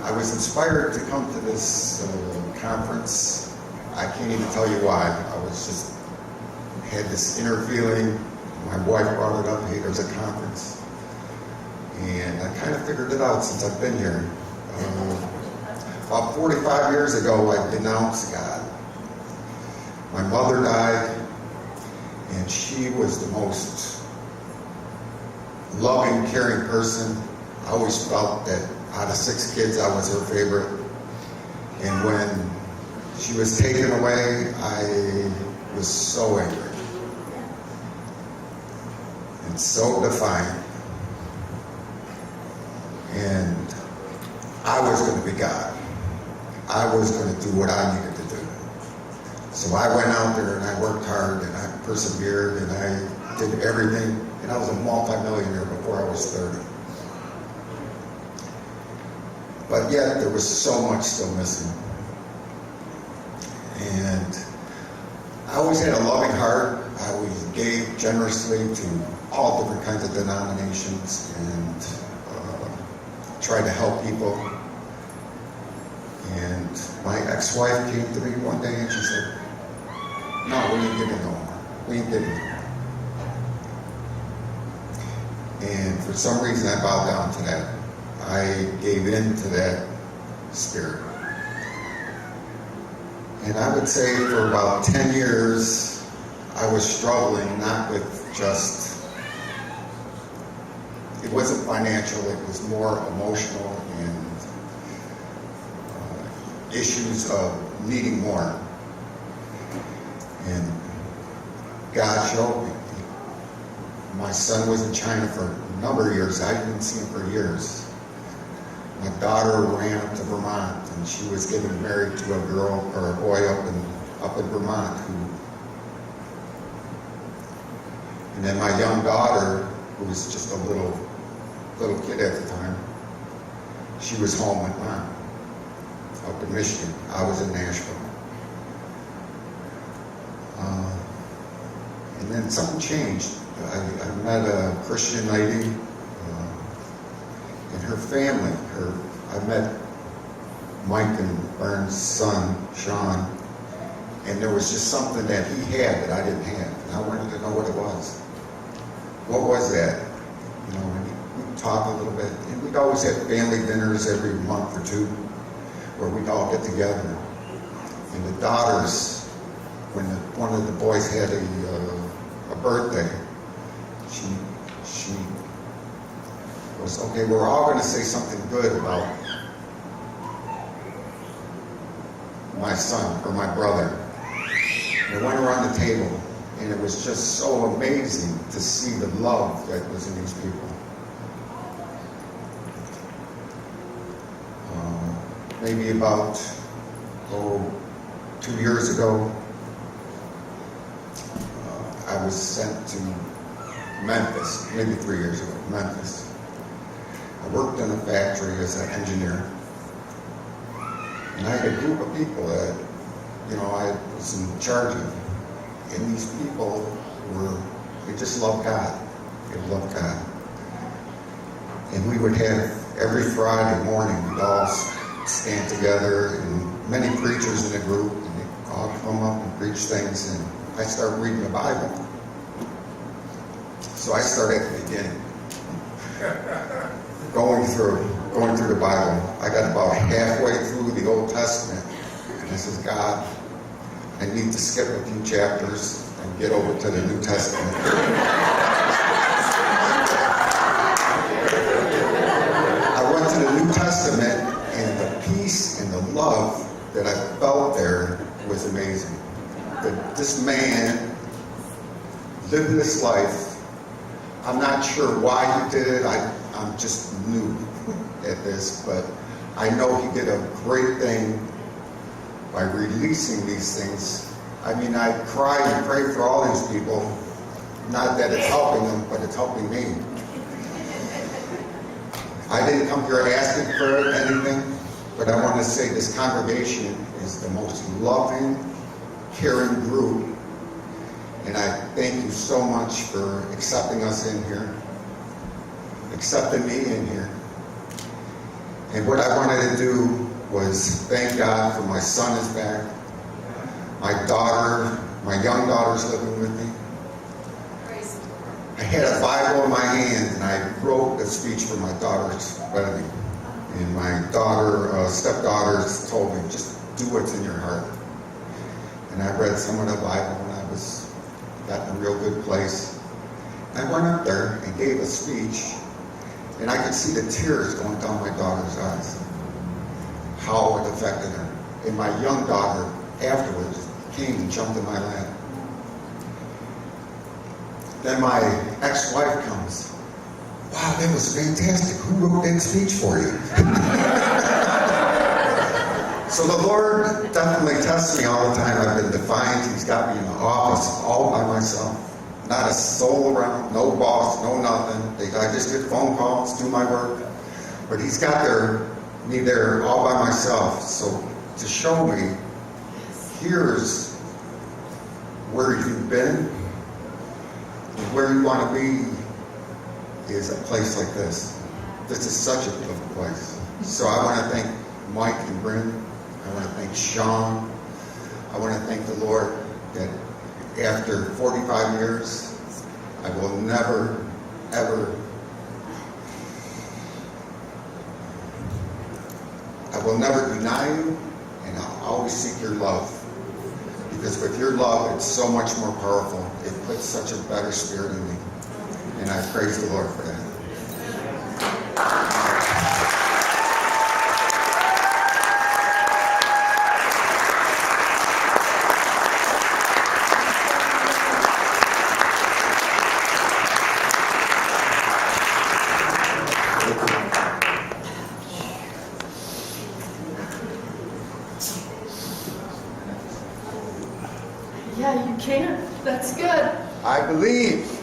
I was inspired to come to this conference. I can't even tell you why. I was just had this inner feeling. My wife brought it up. Hey, there's a conference, and I kind of figured it out since I've been here. About 45 years ago, I denounced God. My mother died, and she was the most loving, caring person. I always felt that out of 6 kids, I was her favorite. And when she was taken away, I was so angry and so defiant. And I was going to be God. I was going to do what I needed to do. So I went out there and I worked hard and I persevered and I did everything. And I was a multimillionaire before I was 30. But yet there was so much still missing. And I always had a loving heart. I always gave generously to all different kinds of denominations and tried to help people. And my ex-wife came to me one day and she said, "No, we ain't giving no more. We ain't giving no more." And for some reason I bowed down to that. I gave in to that spirit. And I would say for about 10 years, I was struggling, not with just, it wasn't financial, it was more emotional and issues of needing more. And God showed me. My son was in China for a number of years. I didn't see him for years. My daughter ran up to Vermont, and she was getting married to a girl or a boy up in Vermont. And then my young daughter, who was just a little kid at the time, she was home with Mom up in Michigan. I was in Nashville. And then something changed. I met a Christian lady. And her family, I met Mike and Burns' son, Sean, and there was just something that he had that I didn't have, and I wanted to know what it was. What was that? You know, and we'd talk a little bit, and we'd always have family dinners every month or two, where we'd all get together. And the daughters, when one of the boys had a birthday, she was, okay, we're all going to say something good about my son or my brother. And we went around the table, and it was just so amazing to see the love that was in these people. Maybe about 2 years ago, I was sent to Memphis, maybe 3 years ago, Memphis. I worked in a factory as an engineer, and I had a group of people that, you know, I was in charge of, and these people they just loved God. They loved God. And we would have, every Friday morning, we'd all stand together, and many preachers in the group, and they'd all come up and preach things, and I started reading the Bible. So I started at the beginning. Going through the Bible. I got about halfway through the Old Testament, and I said, God, I need to skip a few chapters and get over to the New Testament. I went to the New Testament, and the peace and the love that I felt there was amazing. That this man lived this life. I'm not sure why he did it. I'm just new at this, but I know he did a great thing by releasing these things. I mean, I cry and pray for all these people. Not that it's helping them, but it's helping me. I didn't come here asking for anything, but I want to say this congregation is the most loving, caring group. And I thank you so much for accepting us in here, accepting me in here. And what I wanted to do was thank God for my son is back. My daughter, my young daughter's living with me. I had a Bible in my hand and I wrote a speech for my daughter's wedding. And my daughter, stepdaughters told me, just do what's in your heart. And I read some of the Bible when I got in a real good place. And I went up there and gave a speech, and I could see the tears going down my daughter's eyes, how it affected her. And my young daughter afterwards came and jumped in my lap. Then my ex-wife comes. Wow, that was fantastic. Who wrote that speech for you? So the Lord definitely tests me all the time. I've been defiant. He's got me in the office all by myself. Not a soul around, no boss, no nothing. I just get phone calls, do my work. But he's got me there all by myself. So to show me, here's where you've been, and where you want to be is a place like this. This is such a beautiful place. So I want to thank Mike and Bryn. I want to thank Sean. I want to thank the Lord that after 45 years, I will never, ever, I will never deny you, and I'll always seek your love. Because with your love, it's so much more powerful. It puts such a better spirit in me. And I praise the Lord for that. Yeah, you can. That's good. I believe.